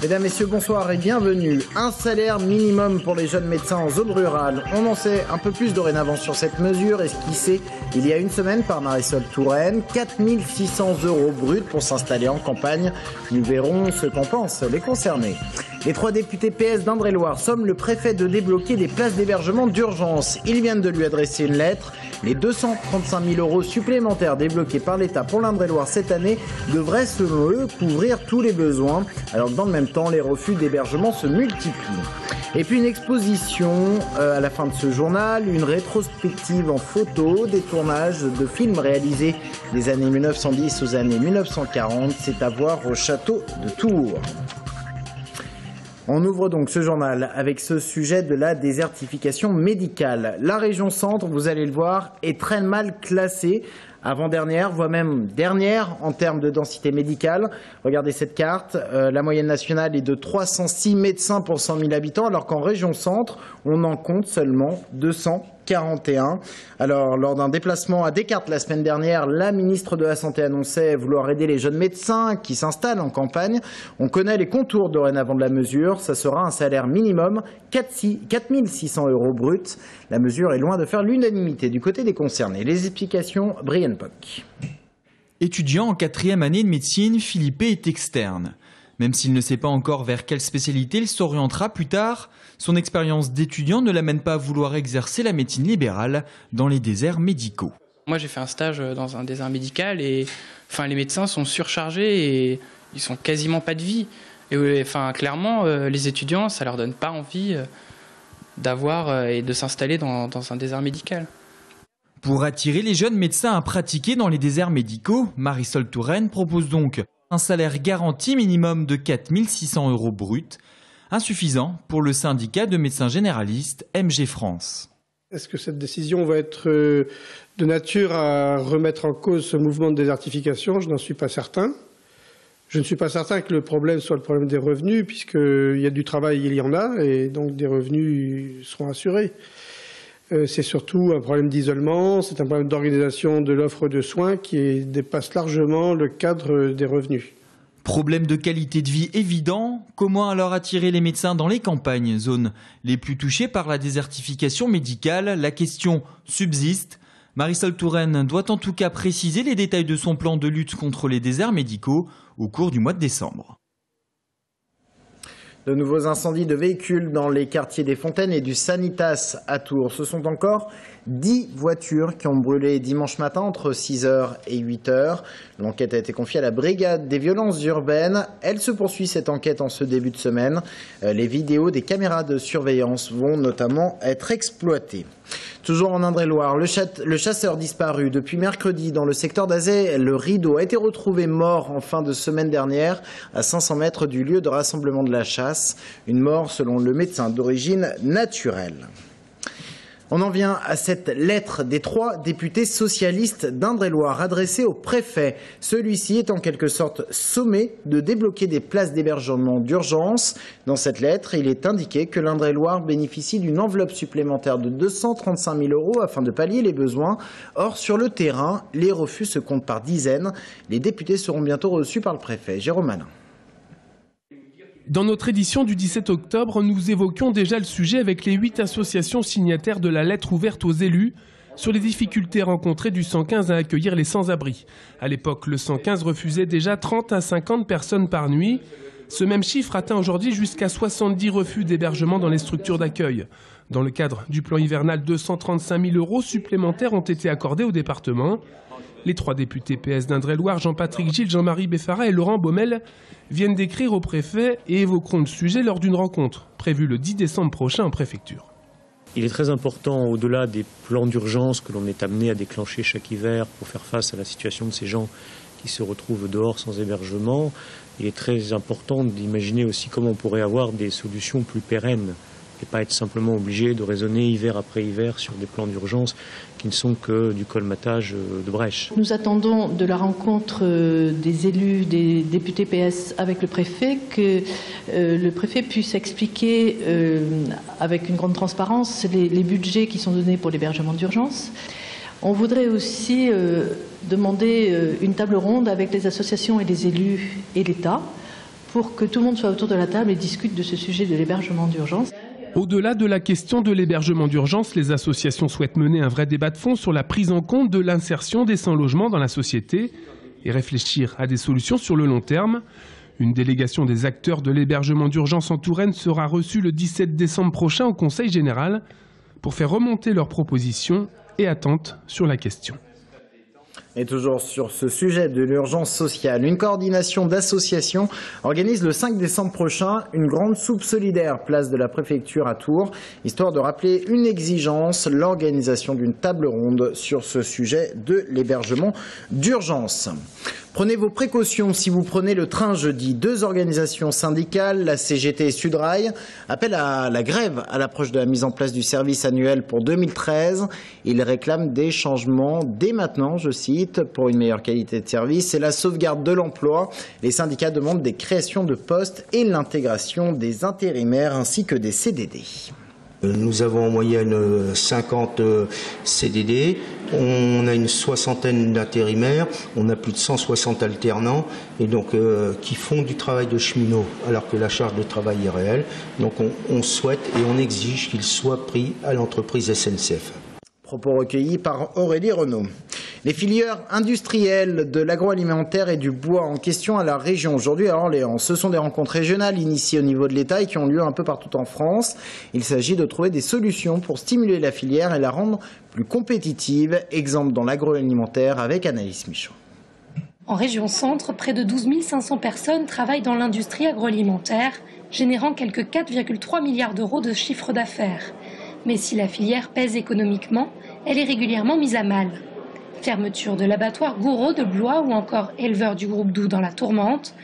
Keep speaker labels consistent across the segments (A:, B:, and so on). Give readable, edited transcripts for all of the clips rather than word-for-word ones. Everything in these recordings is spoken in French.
A: Mesdames, Messieurs, bonsoir et bienvenue. Un salaire minimum pour les jeunes médecins en zone rurale. On en sait un peu plus dorénavant sur cette mesure, esquissée il y a une semaine par Marisol Touraine. 4 600 € bruts pour s'installer en campagne. Nous verrons ce qu'en pensent les concernés. Les 3 députés PS d'Indre-et-Loire somment le préfet de débloquer des places d'hébergement d'urgence. Ils viennent de lui adresser une lettre. Les 235 000 € supplémentaires débloqués par l'État pour l'Indre-et-Loire cette année devraient, selon eux, couvrir tous les besoins. Alors que dans le même temps, les refus d'hébergement se multiplient. Et puis une exposition à la fin de ce journal, une rétrospective en photo, des tournages de films réalisés des années 1910 aux années 1940. C'est à voir au château de Tours. On ouvre donc ce journal avec ce sujet de la désertification médicale. La région centre, vous allez le voir, est très mal classée. Avant-dernière, voire même dernière en termes de densité médicale. Regardez cette carte. La moyenne nationale est de 306 médecins pour 100 000 habitants, alors qu'en région centre, on en compte seulement 241. Alors, lors d'un déplacement à Descartes la semaine dernière, la ministre de la Santé annonçait vouloir aider les jeunes médecins qui s'installent en campagne. On connaît les contours dorénavant de la mesure. Ça sera un salaire minimum 4 600 € bruts. La mesure est loin de faire l'unanimité du côté des concernés. Les explications, Brian Pock.
B: Étudiant en 4e année de médecine, Philippe est externe. Même s'il ne sait pas encore vers quelle spécialité il s'orientera plus tard, son expérience d'étudiant ne l'amène pas à vouloir exercer la médecine libérale dans les déserts médicaux.
C: Moi j'ai fait un stage dans un désert médical et les médecins sont surchargés et ils sont quasiment pas de vie. Et clairement les étudiants ça leur donne pas envie d'avoir et de s'installer dans un désert médical.
B: Pour attirer les jeunes médecins à pratiquer dans les déserts médicaux, Marisol Touraine propose donc un salaire garanti minimum de 4 600 € bruts, insuffisant pour le syndicat de médecins généralistes MG France.
D: Est-ce que cette décision va être de nature à remettre en cause ce mouvement de désertification? Je n'en suis pas certain. Je ne suis pas certain que le problème soit le problème des revenus, puisqu'il y a du travail, il y en a, et donc des revenus seront assurés. C'est surtout un problème d'isolement, c'est un problème d'organisation de l'offre de soins qui dépasse largement le cadre des revenus.
B: Problème de qualité de vie évident, comment alors attirer les médecins dans les campagnes, zones les plus touchées par la désertification médicale? La question subsiste. Marisol Touraine doit en tout cas préciser les détails de son plan de lutte contre les déserts médicaux au cours du mois de décembre.
A: De nouveaux incendies de véhicules dans les quartiers des Fontaines et du Sanitas à Tours. Ce sont encore 10 voitures qui ont brûlé dimanche matin entre 6 h et 8 h. L'enquête a été confiée à la brigade des violences urbaines. Elle se poursuit cette enquête en ce début de semaine. Les vidéos des caméras de surveillance vont notamment être exploitées. Toujours en Indre-et-Loire, le chasseur disparu depuis mercredi dans le secteur d'Azay, le Rideau, a été retrouvé mort en fin de semaine dernière à 500 mètres du lieu de rassemblement de la chasse. Une mort selon le médecin d'origine naturelle. On en vient à cette lettre des 3 députés socialistes d'Indre-et-Loire adressée au préfet. Celui-ci est en quelque sorte sommé de débloquer des places d'hébergement d'urgence. Dans cette lettre, il est indiqué que l'Indre-et-Loire bénéficie d'une enveloppe supplémentaire de 235 000 € afin de pallier les besoins. Or, sur le terrain, les refus se comptent par dizaines. Les députés seront bientôt reçus par le préfet. Jérôme Alain.
E: Dans notre édition du 17 octobre, nous évoquions déjà le sujet avec les 8 associations signataires de la lettre ouverte aux élus sur les difficultés rencontrées du 115 à accueillir les sans-abri. À l'époque, le 115 refusait déjà 30 à 50 personnes par nuit. Ce même chiffre atteint aujourd'hui jusqu'à 70 refus d'hébergement dans les structures d'accueil. Dans le cadre du plan hivernal, 235 000 € supplémentaires ont été accordés au département. Les 3 députés PS d'Indre-et-Loire, Jean-Patrick Gilles, Jean-Marie Beffara et Laurent Baumel, viennent d'écrire au préfet et évoqueront le sujet lors d'une rencontre prévue le 10 décembre prochain en préfecture.
F: Il est très important, au-delà des plans d'urgence que l'on est amené à déclencher chaque hiver pour faire face à la situation de ces gens qui se retrouvent dehors sans hébergement, il est très important d'imaginer aussi comment on pourrait avoir des solutions plus pérennes et pas être simplement obligé de raisonner hiver après hiver sur des plans d'urgence qui ne sont que du colmatage de brèches.
G: Nous attendons de la rencontre des élus, des députés PS avec le préfet, que le préfet puisse expliquer avec une grande transparence les budgets qui sont donnés pour l'hébergement d'urgence. On voudrait aussi demander une table ronde avec les associations et les élus et l'État pour que tout le monde soit autour de la table et discute de ce sujet de l'hébergement d'urgence.
E: Au-delà de la question de l'hébergement d'urgence, les associations souhaitent mener un vrai débat de fond sur la prise en compte de l'insertion des sans-logement dans la société et réfléchir à des solutions sur le long terme. Une délégation des acteurs de l'hébergement d'urgence en Touraine sera reçue le 17 décembre prochain au Conseil général pour faire remonter leurs propositions et attentes sur la question.
A: Et toujours sur ce sujet de l'urgence sociale, une coordination d'associations organise le 5 décembre prochain une grande soupe solidaire, place de la préfecture à Tours, histoire de rappeler une exigence, l'organisation d'une table ronde sur ce sujet de l'hébergement d'urgence. Prenez vos précautions si vous prenez le train jeudi. 2 organisations syndicales, la CGT et Sudrail, appellent à la grève à l'approche de la mise en place du service annuel pour 2013. Ils réclament des changements dès maintenant, je cite, pour une meilleure qualité de service et la sauvegarde de l'emploi. Les syndicats demandent des créations de postes et l'intégration des intérimaires ainsi que des CDD.
H: Nous avons en moyenne 50 CDD, on a une 60aine d'intérimaires, on a plus de 160 alternants et donc qui font du travail de cheminot alors que la charge de travail est réelle. Donc on souhaite et on exige qu'ils soient pris à l'entreprise SNCF.
A: Propos recueillis par Aurélie Renaud. Les filières industrielles de l'agroalimentaire et du bois en question à la région aujourd'hui à Orléans. Ce sont des rencontres régionales initiées au niveau de l'État et qui ont lieu un peu partout en France. Il s'agit de trouver des solutions pour stimuler la filière et la rendre plus compétitive. Exemple dans l'agroalimentaire avec Anaïs Michaud.
I: En région centre, près de 12 500 personnes travaillent dans l'industrie agroalimentaire, générant quelques 4,3 milliards d'euros de chiffre d'affaires. Mais si la filière pèse économiquement, elle est régulièrement mise à mal. Fermeture de l'abattoir Gouraud de Blois ou encore éleveur du groupe Doux dans la Tourmente.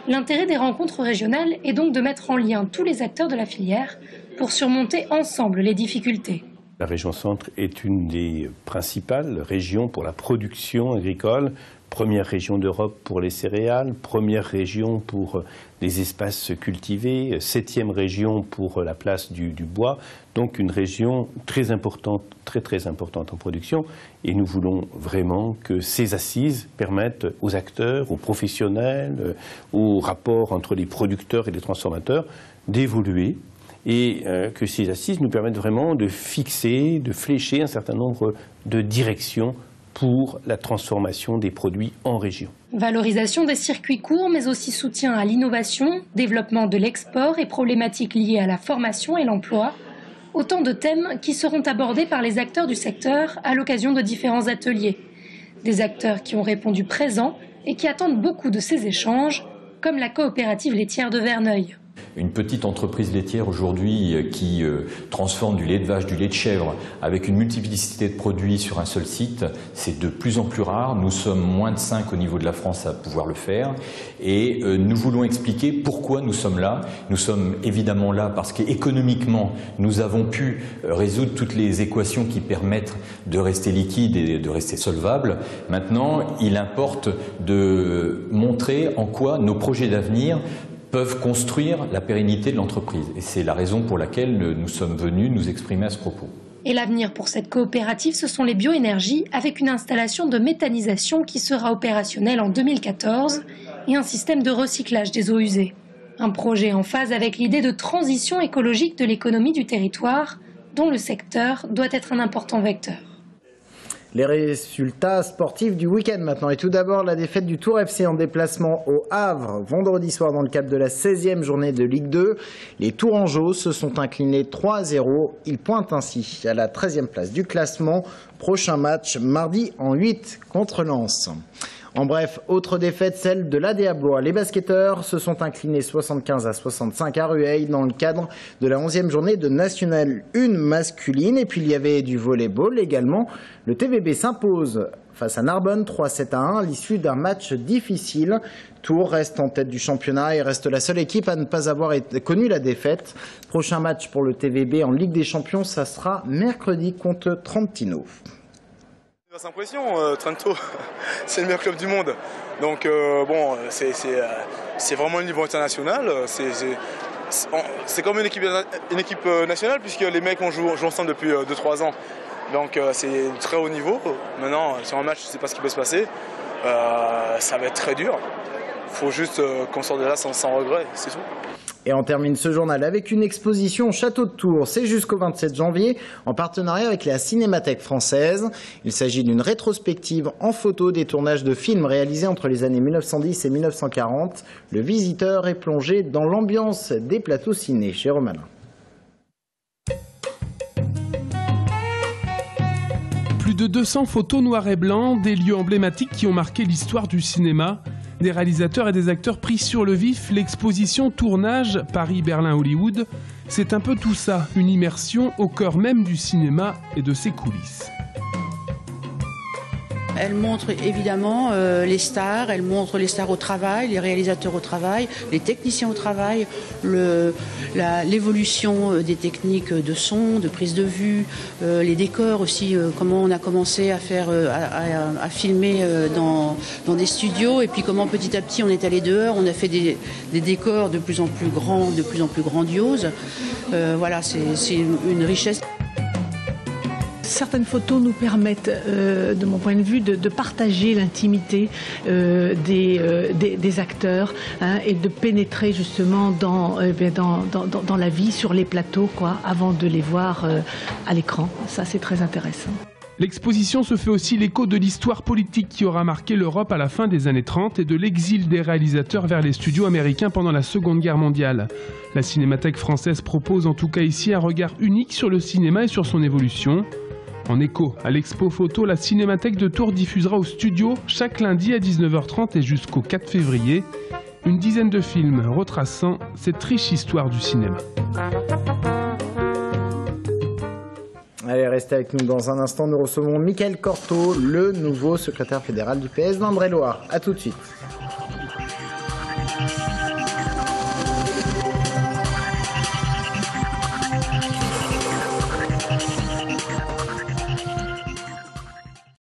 I: L'intérêt des rencontres régionales est donc de mettre en lien tous les acteurs de la filière pour surmonter ensemble les difficultés.
J: La région centre est une des principales régions pour la production agricole, première région d'Europe pour les céréales, première région pour les espaces cultivés, 7e région pour la place du bois, donc une région très importante, très importante en production. Et nous voulons vraiment que ces assises permettent aux acteurs, aux professionnels, aux rapports entre les producteurs et les transformateurs d'évoluer et que ces assises nous permettent vraiment de fixer, de flécher un certain nombre de directions pour la transformation des produits en région.
I: Valorisation des circuits courts, mais aussi soutien à l'innovation, développement de l'export et problématiques liées à la formation et l'emploi. Autant de thèmes qui seront abordés par les acteurs du secteur à l'occasion de différents ateliers. Des acteurs qui ont répondu présents et qui attendent beaucoup de ces échanges, comme la coopérative laitière de Verneuil.
K: Une petite entreprise laitière aujourd'hui qui transforme du lait de vache, du lait de chèvre avec une multiplicité de produits sur un seul site, c'est de plus en plus rare. Nous sommes moins de 5 au niveau de la France à pouvoir le faire et nous voulons expliquer pourquoi nous sommes là. Nous sommes évidemment là parce qu'économiquement nous avons pu résoudre toutes les équations qui permettent de rester liquide et de rester solvable. Maintenant, il importe de montrer en quoi nos projets d'avenir peuvent construire la pérennité de l'entreprise. Et c'est la raison pour laquelle nous sommes venus nous exprimer à ce propos.
I: Et l'avenir pour cette coopérative, ce sont les bioénergies, avec une installation de méthanisation qui sera opérationnelle en 2014 et un système de recyclage des eaux usées. Un projet en phase avec l'idée de transition écologique de l'économie du territoire, dont le secteur doit être un important vecteur.
A: Les résultats sportifs du week-end maintenant. Et tout d'abord, la défaite du Tour FC en déplacement au Havre vendredi soir dans le cadre de la 16e journée de Ligue 2. Les Tourangeaux se sont inclinés 3-0. Ils pointent ainsi à la 13e place du classement. Prochain match mardi en 8 contre Lens. En bref, autre défaite, celle de l'ADA Blois. Les basketteurs se sont inclinés 75-65 à Rueil dans le cadre de la 11e journée de National 1 masculine. Et puis il y avait du volleyball également. Le TVB s'impose face à Narbonne 3-7-1 à l'issue d'un match difficile. Tours reste en tête du championnat et reste la seule équipe à ne pas avoir connu la défaite. Prochain match pour le TVB en Ligue des Champions, ça sera mercredi contre Trentino.
L: Sans impression, Trento, c'est le meilleur club du monde. Donc bon, c'est vraiment le niveau international. C'est comme une équipe nationale puisque les mecs on joue ensemble depuis 2-3 ans. Donc c'est très haut niveau. Maintenant, sur un match, je ne sais pas ce qui peut se passer. Ça va être très dur. faut juste qu'on sorte de là sans regret, c'est tout.
A: Et on termine ce journal avec une exposition au Château de Tours. C'est jusqu'au 27 janvier en partenariat avec la Cinémathèque française. Il s'agit d'une rétrospective en photo des tournages de films réalisés entre les années 1910 et 1940. Le visiteur est plongé dans l'ambiance des plateaux ciné chez Romain.
E: Plus de 200 photos noir et blanc, des lieux emblématiques qui ont marqué l'histoire du cinéma. Des réalisateurs et des acteurs pris sur le vif, l'exposition Tournage Paris, Berlin, Hollywood, c'est un peu tout ça, une immersion au cœur même du cinéma et de ses coulisses.
M: Elle montre évidemment les stars, elle montre les stars au travail, les réalisateurs au travail, les techniciens au travail, l'évolution des techniques de son, de prise de vue, les décors aussi, comment on a commencé à faire, à filmer dans des studios, et puis comment petit à petit on est allé dehors, on a fait des décors de plus en plus grands, de plus en plus grandioses. Voilà, c'est une richesse.
G: Certaines photos nous permettent, de mon point de vue, de partager l'intimité des acteurs, hein, et de pénétrer justement dans la vie sur les plateaux, quoi, avant de les voir à l'écran. Ça, c'est très intéressant.
E: L'exposition se fait aussi l'écho de l'histoire politique qui aura marqué l'Europe à la fin des années 30 et de l'exil des réalisateurs vers les studios américains pendant la Seconde Guerre mondiale. La Cinémathèque française propose en tout cas ici un regard unique sur le cinéma et sur son évolution. En écho à l'expo photo, la Cinémathèque de Tours diffusera au studio chaque lundi à 19h30 et jusqu'au 4 février une dizaine de films retraçant cette riche histoire du cinéma.
A: Allez, restez avec nous dans un instant. Nous recevons Michael Cortot, le nouveau secrétaire fédéral du PS d'Indre-et-Loire. A tout de suite.